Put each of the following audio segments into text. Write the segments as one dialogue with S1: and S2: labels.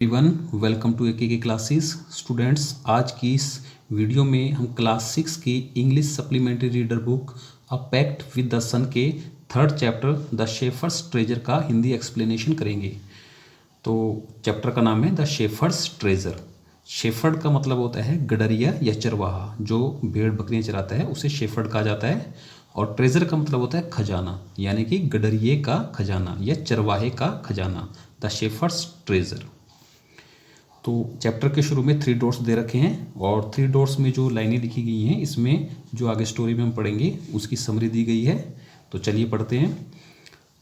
S1: Everyone welcome to AK classes. Students, आज की इस वीडियो में हम क्लास 6 की English supplementary reader book a pact with the sun के third chapter the shepherd's treasure का हिंदी एक्सप्लेनेशन करेंगे। तो चैप्टर का नाम है द शेफर्स ट्रेजर। शेफर्ड का मतलब होता है गडरिया या चरवाहा, जो भेड़ बकरियां चराता है उसे शेफर्ड कहा जाता है। और ट्रेजर का मतलब होता है खजाना, यानी कि गडरिये का खजाना या चरवाहे का खजाना, द शेफर्स ट्रेजर। तो चैप्टर के शुरू में 3 डॉट्स दे रखे हैं और 3 डॉट्स में जो लाइनें लिखी गई हैं इसमें जो आगे स्टोरी में हम पढ़ेंगे उसकी समरी दी गई है। तो चलिए पढ़ते हैं।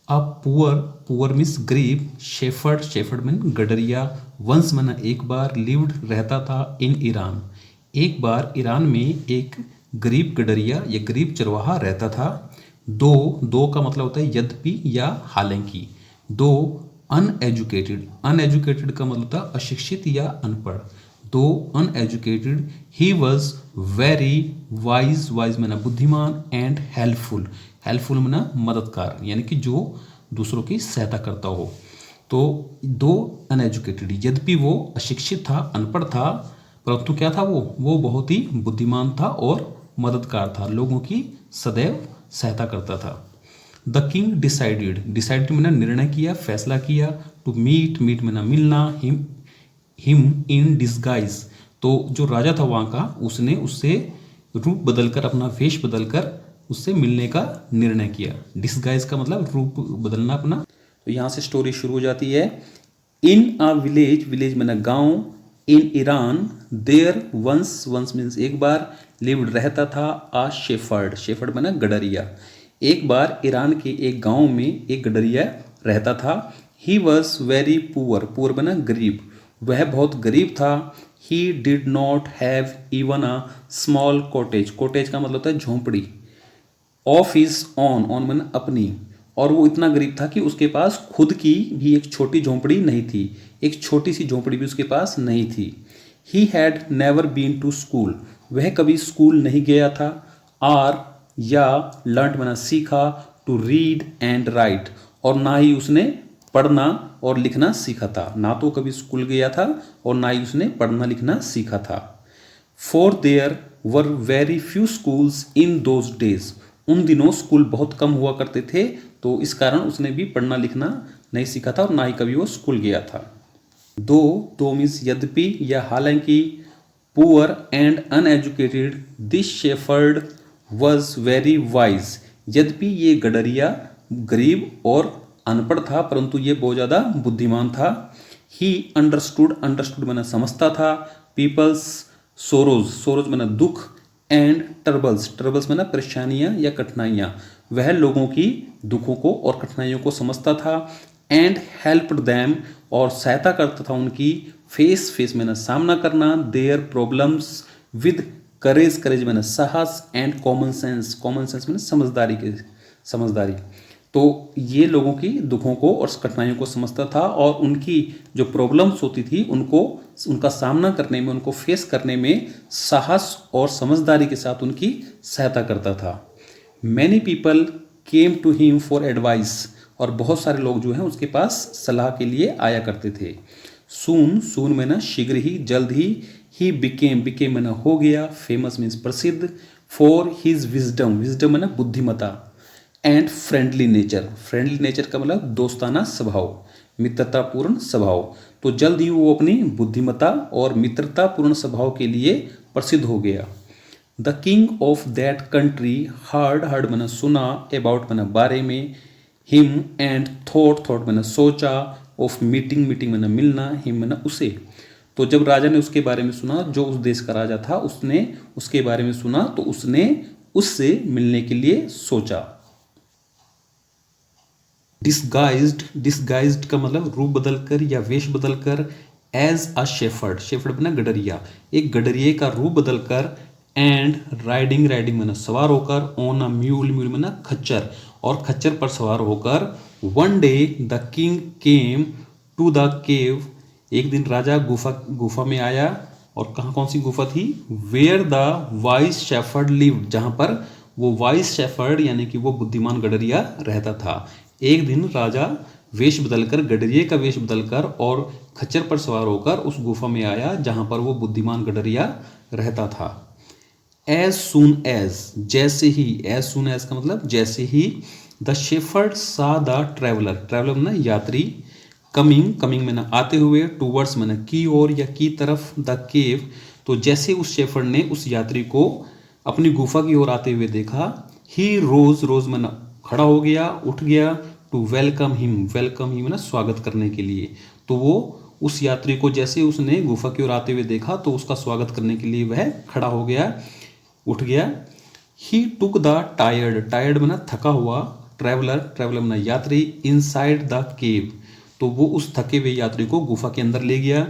S1: अ पुअर मीन्स गरीब, शेफर्ड मीन गडरिया, वंस मना एक बार, लिव्ड रहता था, इन ईरान एक बार ईरान में एक गरीब गडरिया या गरीब चरवाहा रहता था। दो का मतलब होता है यद्यपि या हालांकि। दो अनएजुकेटेड का मतलब था अशिक्षित या अनपढ़। दो uneducated, he was very wise मैना बुद्धिमान, एंड हेल्पफुल मैना मददगार, यानी कि जो दूसरों की सहायता करता हो। तो दो अनएजुकेटेड, यद्यपि वो अशिक्षित था, अनपढ़ था, परंतु क्या था वो बहुत ही बुद्धिमान था और मददगार था, लोगों की सदैव सहायता करता था। द किंग डिसाइडेड मैंने निर्णय किया, फैसला किया, टू मीट मैंने मिलना, हिम इन डिस्गाइज। तो जो राजा था वहाँ का, उसने उससे रूप बदलकर, अपना वेश बदलकर उससे मिलने का निर्णय किया। डिस्गाइज का मतलब रूप बदलना अपना। तो यहाँ से स्टोरी शुरू हो जाती है। इन अ विलेज मैंने गांव, in Iran, there once means एक बार, लिव्ड रहता था, आ शेफर्ड मैंने गडरिया। एक बार ईरान के एक गांव में एक गडरिया रहता था। ही वॉज वेरी पुअर बना गरीब, वह बहुत गरीब था। He did not have even a small cottage का मतलब होता है झोंपड़ी, ऑफ हिज ऑन मैंने अपनी, और वो इतना गरीब था कि उसके पास खुद की भी एक छोटी झोंपड़ी नहीं थी, एक छोटी सी झोंपड़ी भी उसके पास नहीं थी। He had never been to school, वह कभी स्कूल नहीं गया था। आर या लर्न मैंने सीखा, टू रीड एंड राइट, और ना ही उसने पढ़ना और लिखना सीखा था। ना तो कभी स्कूल गया था और ना ही उसने पढ़ना लिखना सीखा था। For there were very few schools in those days, उन दिनों स्कूल बहुत कम हुआ करते थे, तो इस कारण उसने भी पढ़ना लिखना नहीं सीखा था और ना ही कभी वो स्कूल गया था। दो मीन्स यद्यपि या हालांकि, poor and uneducated, this shepherd was very wise, यद्यपि ये गडरिया गरीब और अनपढ़ था परंतु ये बहुत ज़्यादा बुद्धिमान था। ही अंडरस्टूड मैंने समझता था, पीपल्स सोरोज मैंने दुख, एंड ट्रबल्स मैंने परेशानियां या कठिनाइयां, वह लोगों की दुखों को और कठिनाइयों को समझता था। एंड हेल्प्ड देम, और सहायता करता था उनकी, फेस मैंने सामना करना, देयर प्रॉब्लम्स विद करेज मैंने साहस, एंड कॉमन सेंस मैंने समझदारी। तो ये लोगों की दुखों को और कठिनाइयों को समझता था और उनकी जो प्रॉब्लम्स होती थी उनको, उनका सामना करने में, उनको फेस करने में साहस और समझदारी के साथ उनकी सहायता करता था। Many people came to him for advice, और बहुत सारे लोग जो हैं उसके पास सलाह के लिए आया करते थे। सून में ना शीघ्र ही, जल्द ही बिकेम में ना हो गया, फेमस मीन्स प्रसिद्ध, फॉर हिज विजडम में ना बुद्धिमता, एंड फ्रेंडली नेचर का मतलब दोस्ताना स्वभाव, मित्रतापूर्ण स्वभाव। तो जल्द ही वो अपनी बुद्धिमता और मित्रतापूर्ण स्वभाव के लिए प्रसिद्ध हो गया। The king of that country heard मैंने सुना, अबाउट मैंने बारे में, हिम एंड थॉट मैंने सोचा, ऑफ मीटिंग मैंने मिलना, हिम मैंने उसे। तो जब राजा ने उसके बारे में सुना, जो उस देश का राजा था उसने उसके बारे में सुना तो उसने उससे मिलने के लिए सोचा। डिस्गाइज्ड का मतलब रूप बदलकर या वेश बदलकर, एज अ शेफर्ड बना गडरिया, एक गडरिये का रूप बदलकर, एंड राइडिंग मैंने सवार होकर, ऑन अ म्यूल मैंने खच्चर, और खच्चर पर सवार होकर। One day the king came to the cave, एक दिन राजा गुफा में आया, और कौन सी गुफा थी, where the wise shepherd lived, जहां पर वो वाइज शेफर्ड यानी कि वो बुद्धिमान गडरिया रहता था। एक दिन राजा वेश बदलकर, गडरिये का वेश बदलकर और खच्चर पर सवार होकर उस गुफा में आया जहां पर वो बुद्धिमान गडरिया रहता था। एज सुन एज, जैसे ही, एज सुन एज का मतलब जैसे ही, द शेफर्ड सा द ट्रेवलर, ट्रेवलर ना यात्री, कमिंग, कमिंग में ना आते हुए, टूवर्ड्स में ना की ओर या की तरफ, द केव, तो जैसे उस शेफर्ड ने उस यात्री को अपनी गुफा की ओर आते हुए देखा, ही रोज, रोज में ना खड़ा हो गया, उठ गया, to welcome him, welcome him ना स्वागत करने के लिए। तो वो उस यात्री को जैसे उसने गुफा की ओर आते हुए देखा तो उसका स्वागत करने के लिए वह खड़ा हो गया, उठ गया। ही टुक द टायर्ड, टायर्ड में ना थका हुआ, ट्रैवलर, ट्रैवलर में ना यात्री, इनसाइड द केव, तो वो उस थके हुए यात्री को गुफा के अंदर ले गया।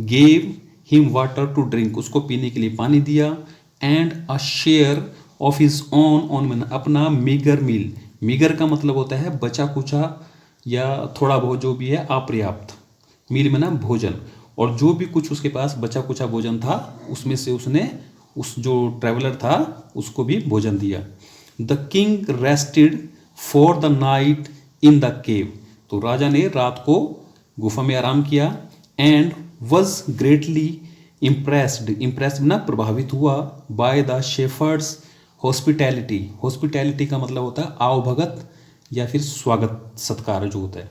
S1: Gave him water to drink, उसको पीने के लिए पानी दिया। And a share of his own, own में अपना, मीगर मील, मीगर का मतलब होता है बचा कुचा या थोड़ा बहुत जो भी है अपर्याप्त, मील में ना भोजन, और जो भी कुछ उसके पास बचा कुचा भोजन था उसमें से उसने उस जो ट्रैवलर था उसको भी भोजन दिया। The king rested for the night in the cave, तो राजा ने रात को गुफा में आराम किया। And was greatly impressed, impressed ना प्रभावित हुआ, by the shepherd's hospitality, hospitality का मतलब होता है आवभगत या फिर स्वागत सत्कार जो होता है।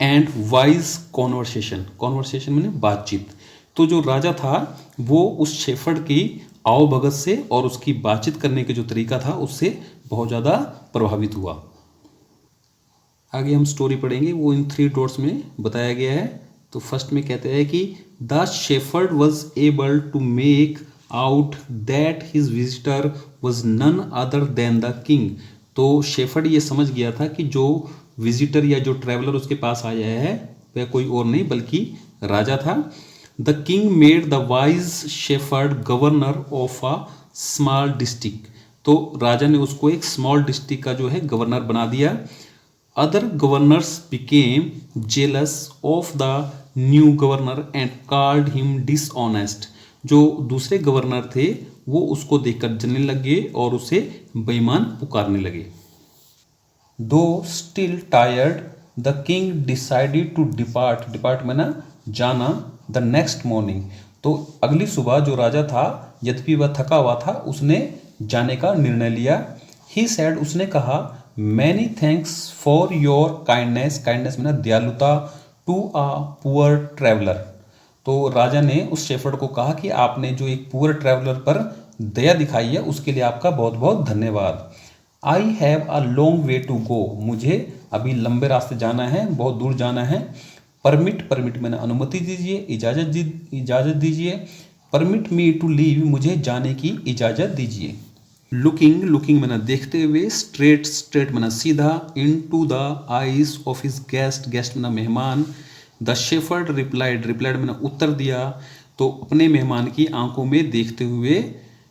S1: एंड वाइज कॉन्वर्सेशन, कॉन्वर्सेशन मैंने बातचीत, तो जो राजा था वो उस शेफर्ड की आवभगत से और उसकी बातचीत करने के जो तरीका था उससे बहुत ज़्यादा प्रभावित हुआ। आगे हम स्टोरी पढ़ेंगे, वो इन 3 डॉट्स में बताया गया है। तो फर्स्ट में कहते हैं कि the shepherd was able to make out that his visitor was none other than the king, तो शेफर्ड ये समझ गया था कि जो विजिटर या जो ट्रैवलर उसके पास आया है वह कोई और नहीं बल्कि राजा था। The king made the wise shepherd governor of a small district, तो राजा ने उसको एक स्मॉल डिस्ट्रिक्ट का जो है गवर्नर बना दिया। Other governors became jealous of the new governor and called him dishonest, जो दूसरे गवर्नर थे वो उसको देखकर जलने लगे और उसे बेईमान पुकारने लगे। Though still tired the king decided to depart, depart में ना जाना, द नेक्स्ट मॉर्निंग, तो अगली सुबह जो राजा था यद्यपि वह थका हुआ था उसने जाने का निर्णय लिया। ही सैड, उसने कहा, many thanks for your kindness, kindness में ना दयालुता, टू अ पुअर ट्रैवलर, तो राजा ने उस शेफर्ड को कहा कि आपने जो एक पुअर ट्रैवलर पर दया दिखाई है उसके लिए आपका बहुत बहुत धन्यवाद। I have a long way to go, मुझे अभी लंबे रास्ते जाना है, बहुत दूर जाना है। परमिट, परमिट मैंने अनुमति दीजिए, इजाज़त दीजिए। परमिट मी टू लीव, मुझे जाने की इजाज़त दीजिए। लुकिंग, लुकिंग मैंने देखते हुए, स्ट्रेट, स्ट्रेट मैंने सीधा, into the eyes of his guest, guest मैंने मेहमान। द शेफर्ड रिप्लाइड, रिप्लाइड मैंने उत्तर दिया, तो अपने मेहमान की आंखों में देखते हुए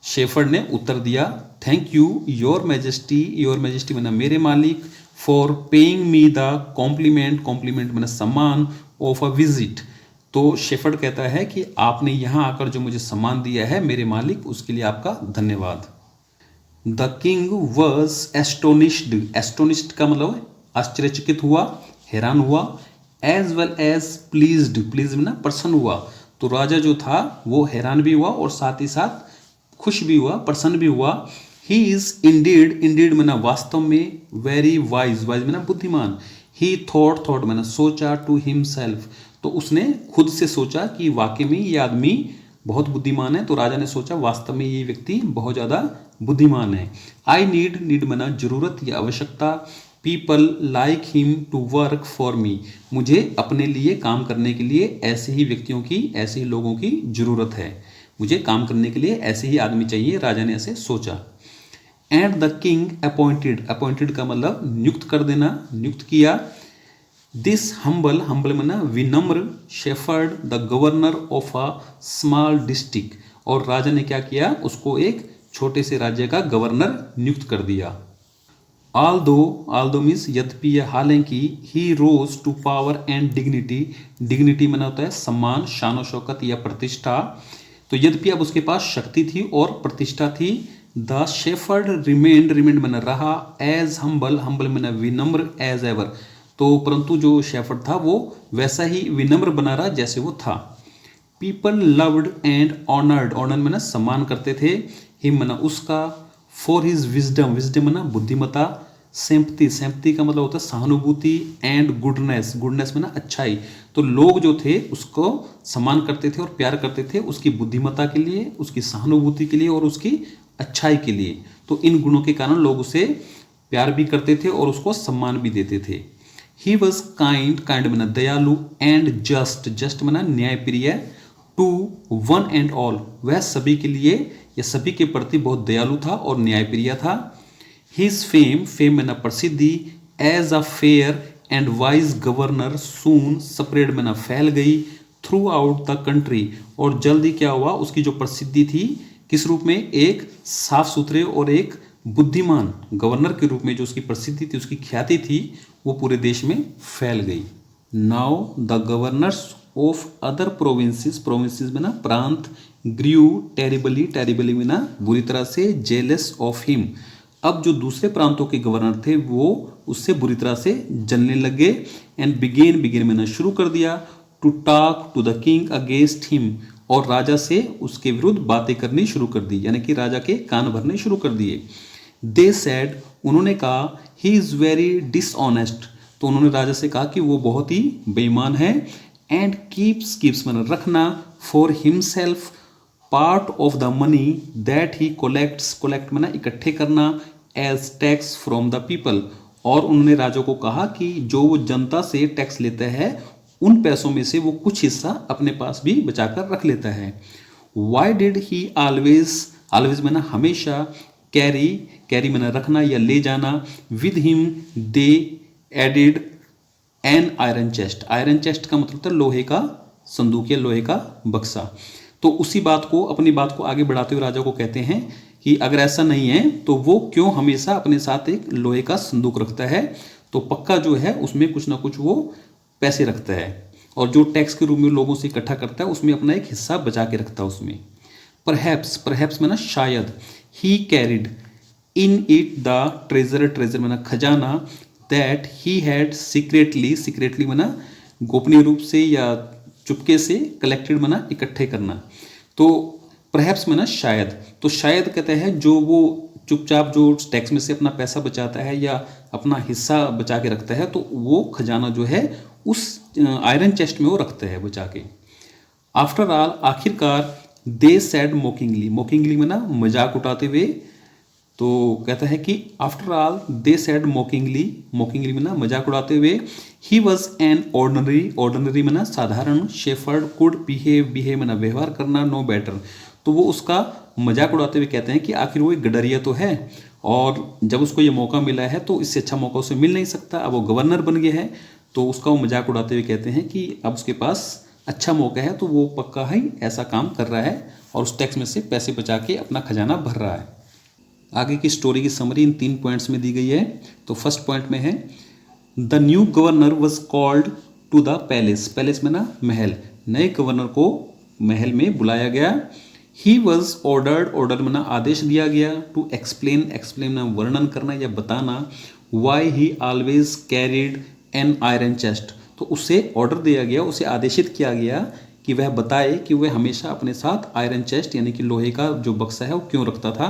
S1: शेफर्ड ने उत्तर दिया, thank you your majesty, your majesty मैंने मेरे मालिक, for paying me the compliment, compliment मैंने सम्मान, ऑफ अ विजिट, तो शेफर्ड कहता है कि आपने यहाँ आकर जो मुझे सम्मान दिया है मेरे मालिक उसके लिए आपका धन्यवाद। The king was astonished, astonished का मतलब आश्चर्यचकित हुआ, हैरान हुआ। As well as pleased, please में ना प्रसन्न हुआ, तो राजा जो था वो हैरान भी हुआ और साथ ही साथ खुश भी हुआ, प्रसन्न भी हुआ। ही इज इंडीड, इंडीड में ना वास्तव में, वेरी वाइज, वाइज में ना बुद्धिमान। ही थॉट, थॉट में ना सोचा, टू हिमसेल्फ, तो उसने खुद से सोचा कि वाकई में ये आदमी बहुत बुद्धिमान है, तो राजा ने सोचा वास्तव में ये व्यक्ति बहुत ज़्यादा बुद्धिमान है। आई नीड, नीड में ना जरूरत या आवश्यकता। People like him to work for me, मुझे अपने लिए काम करने के लिए ऐसे ही व्यक्तियों की, ऐसे ही लोगों की जरूरत है, मुझे काम करने के लिए ऐसे ही आदमी चाहिए, राजा ने ऐसे सोचा। And the king appointed, appointed का मतलब नियुक्त कर देना, नियुक्त किया। दिस हम्बल, हम्बल में ना विनम्र, shepherd the governor of a small district, और राजा ने क्या किया, उसको एक छोटे से राज्य का गवर्नर नियुक्त कर दिया। आल्दो मीन्स यद्यपि या हालांकि, he rose to power and dignity, dignity में होता है सम्मान, शान शौकत या प्रतिष्ठा, तो यद्यपि अब उसके पास शक्ति थी और प्रतिष्ठा थी। द शेफर्ड रिमेंड, रिमेंड में रहा, एज हम्बल, हम्बल में विनम्र, एज एवर, तो परंतु जो शेफर्ड था वो वैसा ही विनम्र बना रहा जैसे वो था। People loved and honoured, honoured में ना सम्मान करते थे, हिम मना उसका, फॉर हिज विजडम, विजडम में ना बुद्धिमता, सिंपथी, सिंपथी का मतलब होता है सहानुभूति, एंड गुडनेस, गुडनेस में ना अच्छाई। तो लोग जो थे उसको सम्मान करते थे और प्यार करते थे उसकी बुद्धिमत्ता के लिए, उसकी सहानुभूति के लिए और उसकी अच्छाई के लिए। तो इन गुणों के कारण लोग उसे प्यार भी करते थे और उसको सम्मान भी देते थे। ही वॉज काइंड, काइंड मना दयालु, एंड जस्ट, जस्ट मना न्यायप्रिय, टू वन एंड ऑल, वह सभी के लिए या सभी के प्रति बहुत दयालु था और न्यायप्रिय था। हिज फेम, फेम मना प्रसिद्धि, as a fair and wise governor soon spread मना फैल गई थ्रू आउट द कंट्री, और जल्दी क्या हुआ उसकी जो प्रसिद्धि थी किस रूप में, एक साफ सुथरे और एक बुद्धिमान गवर्नर के रूप में जो उसकी प्रसिद्धि थी, उसकी ख्याति थी, वो पूरे देश में फैल गई। Now the governors of other provinces, provinces में ना प्रांत, ग्रू टेरिबली, टेरिबली में ना बुरी तरह से, जेलस ऑफ हिम, अब जो दूसरे प्रांतों के गवर्नर थे वो उससे बुरी तरह से जलने लगे। एंड बिगेन, बिगेन में ना शुरू कर दिया, to talk to the king against him, और राजा से उसके विरुद्ध बातें करनी शुरू कर दी, यानी कि राजा के कान भरने शुरू कर दिए। दे सेड, उन्होंने कहा, ही इज़ वेरी डिसऑनेस्ट, तो उन्होंने राजा से कहा कि वो बहुत ही बेईमान है। एंड कीप्स, कीप्स मतलब रखना, for himself part of the money that he collects, collect मतलब इकट्ठे करना, as tax from the people, और उन्होंने राजा को कहा कि जो वो जनता से टैक्स लेता है उन पैसों में से वो कुछ हिस्सा अपने पास भी बचाकर रख लेता है। Why did he always, always में ना हमेशा, कैरी, कैरी में ना रखना या ले जाना, with him they added an iron chest, iron chest का मतलब था लोहे का संदूक या लोहे का बक्सा। तो उसी बात को, अपनी बात को आगे बढ़ाते हुए राजा को कहते हैं कि अगर ऐसा नहीं है तो वो क्यों हमेशा अपने साथ एक लोहे का संदूक रखता है, तो पक्का जो है उसमें कुछ ना कुछ वो पैसे रखता है, और जो टैक्स के रूप में लोगों से इकट्ठा करता है उसमें अपना एक हिस्सा बचा के रखता है उसमें। परहैप्स, परहैप्स में ना शायद, ही carried in it the treasure, treasure में ना खजाना, that he had secretly, secretly में ना गोपनीय रूप से या चुपके से, कलेक्टेड में ना इकट्ठे करना। तो परहैप्स में ना शायद, तो शायद कहते हैं जो वो चुपचाप जो टैक्स में से अपना पैसा बचाता है या अपना हिस्सा बचा के रखता है, तो वो खजाना जो है उस आयरन चेस्ट में वो रखता है बचा के। आफ्टर ऑल, आखिरकार, दे सैड मोकिंगली, मोकिंगली में ना मजाक उठाते हुए, तो कहता है कि आफ्टर ऑल दे सैड मोकिंगली, मोकिंगली में ना मजाक उड़ाते हुए, he was an ordinary, ordinary में ना साधारण, शेफर्ड कुड बिहेव, बिहेव में ना व्यवहार करना, नो बेटर, तो वो उसका मजाक उड़ाते हुए कहते हैं कि आखिर वो एक गडरिया तो है, और जब उसको ये मौका मिला है तो इससे अच्छा मौका उसे मिल नहीं सकता, अब वो गवर्नर बन गया है, तो उसका वो मजाक उड़ाते हुए कहते हैं कि अब उसके पास अच्छा मौका है तो वो पक्का ही ऐसा काम कर रहा है और उस टैक्स में से पैसे बचा के अपना खजाना भर रहा है। आगे की स्टोरी की समरी इन 3 पॉइंट्स में दी गई है। तो फर्स्ट पॉइंट में है, the new governor was called to the palace, palace में ना महल, नए गवर्नर को महल में बुलाया गया। ही वॉज ऑर्डर्ड, ऑर्डर में ना आदेश दिया गया, टू एक्सप्लेन, एक्सप्लेन ना वर्णन करना या बताना, why he always carried an iron chest, तो उसे ऑर्डर दिया गया, उसे आदेशित किया गया कि वह बताए कि वह हमेशा अपने साथ आयरन चेस्ट यानी कि लोहे का जो बक्सा है वो क्यों रखता था।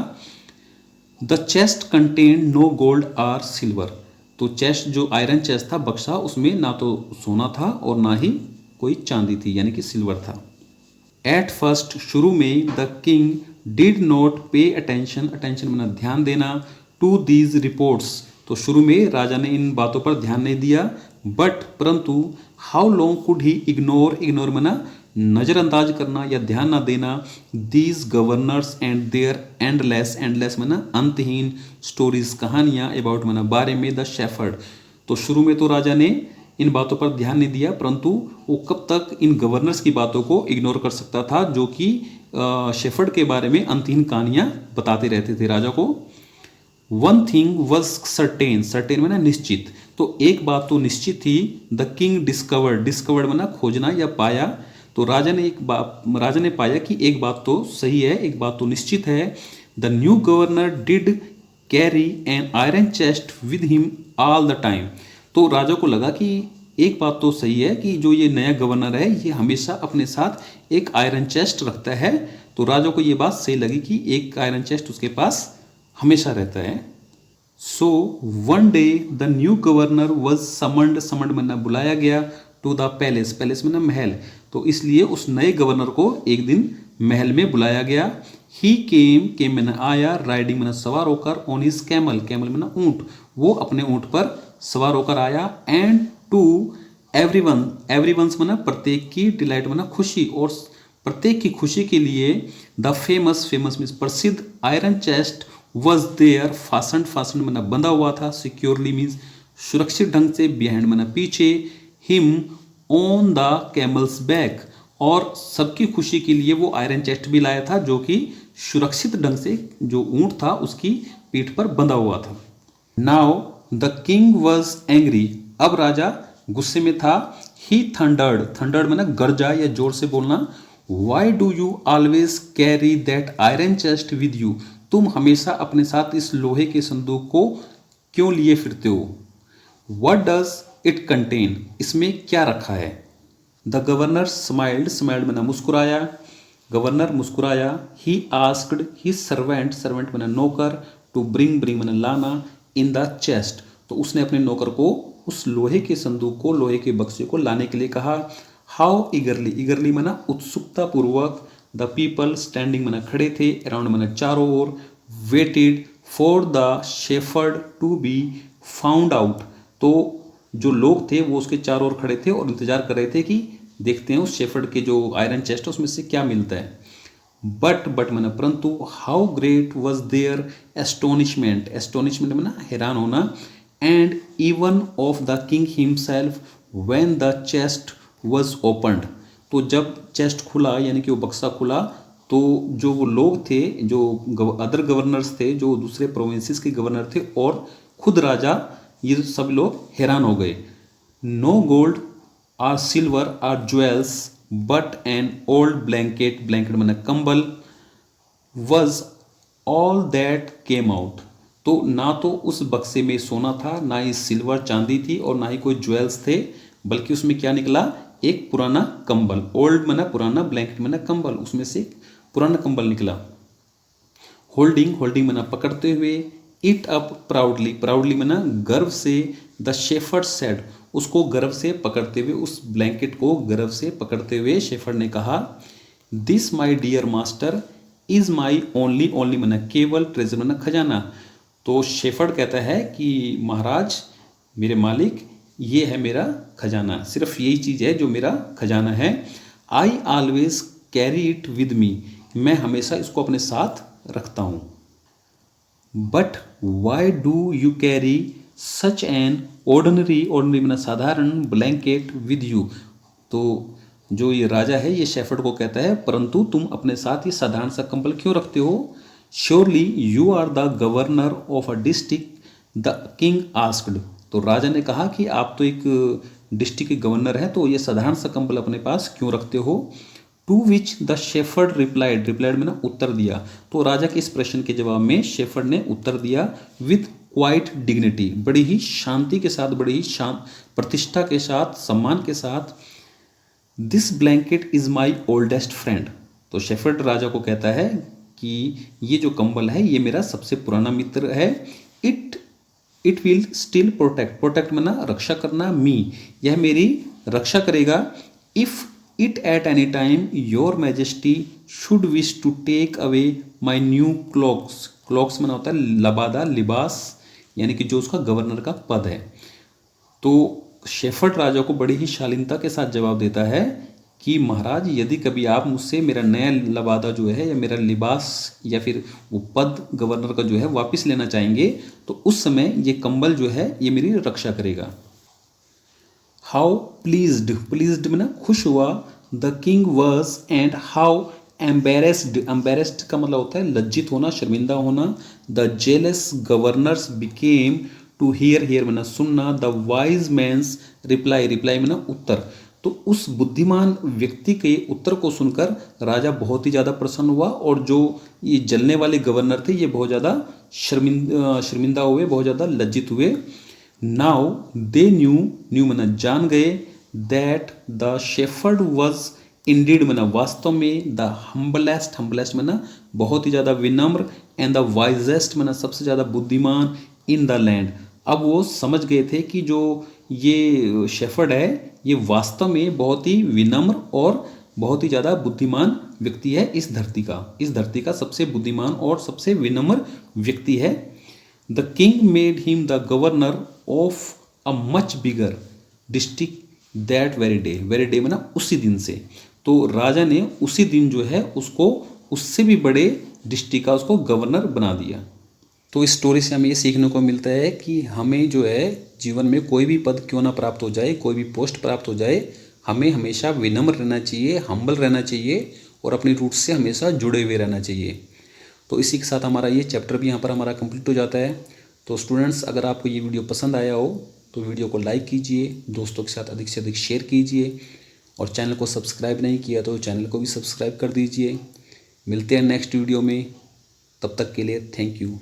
S1: The chest contain no gold or silver, तो चेस्ट जो आयरन चेस्ट था बक्सा, उसमें ना तो सोना था और ना ही कोई चांदी थी यानी कि सिल्वर था। एट फर्स्ट, शुरू में, the king did not pay attention, attention में ध्यान देना, टू दीज रिपोर्ट्स, तो शुरू में राजा ने इन बातों पर ध्यान नहीं दिया, बट परंतु, how long could he ignore, ignore में नज़रअंदाज करना या ध्यान ना देना, these governors and their endless, endless में अंतहीन, स्टोरीज कहानियाँ, अबाउट में बारे में, द शेफर्ड, तो शुरू में तो राजा ने इन बातों पर ध्यान नहीं दिया, परंतु वो कब तक इन गवर्नर्स की बातों को इग्नोर कर सकता था जो कि शेफर्ड के बारे में अंतहीन कहानियाँ बताते रहते थे राजा को। One thing was certain, certain में निश्चित, तो एक बात तो निश्चित थी, द किंग डिस्कवर्ड, डिस्कवर्ड में खोजना या पाया, तो राजा ने पाया कि एक बात तो सही है, एक बात तो निश्चित है, the new governor did carry an iron chest with him all the time, तो राजा को लगा कि एक बात तो सही है कि जो ये नया गवर्नर है ये हमेशा अपने साथ एक आयरन चेस्ट रखता है। तो राजा को ये बात सही लगी कि एक आयरन चेस्ट उसके पास हमेशा रहता है। So one day the new governor was summoned, summoned मैंने बुलाया गया, टू द पैलेस, पैलेस में ना महल, तो इसलिए उस नए गवर्नर को एक दिन महल में बुलाया गया। ही केम मैंने आया, राइडिंग मैंने सवार होकर, ऑन हिज कैमल, कैमल मैंने ऊंट, वो अपने ऊंट पर सवार होकर आया। एंड टू एवरीवन, एवरीवंस मैंने प्रत्येक की, डिलाइट मैंने खुशी, और प्रत्येक की खुशी के लिए द फेमस, फेमस मीन्स प्रसिद्ध, iron chest was there, fasten, fasten मैंने बंधा हुआ था, सिक्योरली मीन्स सुरक्षित ढंग से, बिहाइंड मैंने पीछे, him on the camel's back, और सबकी खुशी के लिए वो आयरन चेस्ट भी लाया था जो कि सुरक्षित ढंग से जो ऊंट था उसकी पीठ पर बंधा हुआ था। Now the king was angry, अब राजा गुस्से में था। ही थंडर्ड, थंडर्ड मैंने गरजा या जोर से बोलना। Why do you always carry that iron chest with you, तुम हमेशा अपने साथ इस लोहे के संदूक को क्यों लिए फिरते हो। वट डज इट कंटेन, इसमें क्या रखा है। द गवर्नर स्माइल्ड, स्माइल्ड मैंने मुस्कुराया, गवर्नर मुस्कुराया। He asked his servant, servant मैंने नौकर, टू ब्रिंग, ब्रिंग मैंने लाना, इन द चेस्ट, तो उसने अपने नौकर को उस लोहे के संदूक को, लोहे के बक्से को लाने के लिए कहा। हाउ ईगरली, ईगरली मैंने उत्सुकता पूर्वक, द पीपल स्टैंडिंग मैंने खड़े थे, अराउंड मैंने चारों ओर, waited for the shepherd to be found out, तो जो लोग थे वो उसके चारों ओर खड़े थे और इंतजार कर रहे थे कि देखते हैं उस शेफर्ड के जो आयरन चेस्ट है उसमें से क्या मिलता है। बट मैंने परंतु, how great was their astonishment, astonishment मैंने हैरान होना, and even of the king himself when the chest was opened, तो जब चेस्ट खुला यानी कि वो बक्सा खुला, तो जो वो लोग थे, जो अदर गवर्नर्स थे, जो दूसरे प्रोविंसेस के गवर्नर थे और खुद राजा, ये सब लोग हैरान हो गए। No gold or silver or jewels but an old blanket, blanket मैंने कंबल, was all that came out, तो ना तो उस बक्से में सोना था, ना ही सिल्वर चांदी थी और ना ही कोई ज्वेल्स थे, बल्कि उसमें क्या निकला, एक पुराना कंबल। ओल्ड मैंने पुराना, ब्लैंकेट मैंने कंबल, उसमें से पुराना कंबल निकला। होल्डिंग, होल्डिंग मैंने पकड़ते हुए, इट अप प्राउडली, प्राउडली मैंने गर्व से, द शेफर्ड सेड, उसको गर्व से पकड़ते हुए, उस ब्लैंकेट को गर्व से पकड़ते हुए शेफर्ड ने कहा, this my dear master is my only, only मैंने केवल, ट्रेजर मैंने खजाना, तो शेफर्ड कहता है कि महाराज, मेरे मालिक, ये है मेरा खजाना, सिर्फ यही चीज़ है जो मेरा खजाना है। I always carry it with me, मैं हमेशा इसको अपने साथ रखता हूँ। But why do you carry such an ordinary, ordinary मैंने साधारण, ब्लैंकेट विद यू, तो जो ये राजा है ये शेफर्ड को कहता है, परंतु तुम अपने साथ ये साधारण सा कंबल क्यों रखते हो। Surely you are the governor of a district, the king asked, तो राजा ने कहा कि आप तो एक डिस्ट्रिक्ट के गवर्नर हैं, तो ये साधारण सा कंबल अपने पास क्यों रखते हो। To which the shepherd replied, replied मैंने उत्तर दिया, तो राजा के इस प्रश्न के जवाब में शेफर्ड ने उत्तर दिया, विथ क्वाइट डिग्निटी, बड़ी ही शांति के साथ, बड़ी ही प्रतिष्ठा के साथ, सम्मान के साथ, this blanket is my oldest friend, तो शेफर्ड राजा को कहता है कि ये जो कंबल है ये मेरा सबसे पुराना मित्र है। It will still protect, protect मैंने रक्षा करना, मी, यह मेरी रक्षा करेगा। If it at any time your majesty should wish to take away my new cloaks, cloaks मैंने होता है लबादा, लिबास, यानी कि जो उसका गवर्नर का पद है। तो शेफर्ड राजा को बड़ी ही शालीनता के साथ जवाब देता है कि महाराज, यदि कभी आप मुझसे मेरा नया लबादा जो है या मेरा लिबास या फिर वो पद गवर्नर का जो है वापस लेना चाहेंगे, तो उस समय ये कंबल जो है ये मेरी रक्षा करेगा। हाउ प्लीज्ड, प्लीज्ड में ना खुश हुआ, the king was, and how embarrassed, embarrassed का मतलब होता है लज्जित होना, शर्मिंदा होना, the jealous governors became, to hear, hear मैंने सुनना, the wise man's reply, reply मैंने उत्तर, तो उस बुद्धिमान व्यक्ति के उत्तर को सुनकर राजा बहुत ही ज़्यादा प्रसन्न हुआ, और जो ये जलने वाले गवर्नर थे ये बहुत ज़्यादा शर्मिंदा हुए, बहुत ज़्यादा लज्जित हुए। नाउ दे न्यू मना जान गए, that the shepherd was Indeed मना वास्तव में, द हम्बलेस्ट मना बहुत ही ज़्यादा विनम्र, एंड द वाइजेस्ट मना सबसे ज़्यादा बुद्धिमान इन द लैंड। अब वो समझ गए थे कि जो ये शेफर्ड है ये वास्तव में बहुत ही विनम्र और बहुत ही ज़्यादा बुद्धिमान व्यक्ति है इस धरती का सबसे बुद्धिमान और सबसे विनम्र व्यक्ति है। The king made him the governor of a much bigger district that very day माना उसी दिन से। तो राजा ने उसी दिन जो है उसको उससे भी बड़े डिस्ट्रिक्ट का उसको गवर्नर बना दिया। तो इस स्टोरी से हमें ये सीखने को मिलता है कि हमें जो है जीवन में कोई भी पद क्यों ना प्राप्त हो जाए, कोई भी पोस्ट प्राप्त हो जाए, हमें हमेशा विनम्र रहना चाहिए, हम्बल रहना चाहिए और अपनी रूट्स से हमेशा जुड़े हुए रहना चाहिए। तो इसी के साथ हमारा ये चैप्टर भी यहाँ पर हमारा कंप्लीट हो जाता है। तो स्टूडेंट्स, अगर आपको ये वीडियो पसंद आया हो तो वीडियो को लाइक कीजिए, दोस्तों के साथ अधिक से अधिक शेयर कीजिए, और चैनल को सब्सक्राइब नहीं किया तो चैनल को भी सब्सक्राइब कर दीजिए। मिलते हैं नेक्स्ट वीडियो में, तब तक के लिए थैंक यू।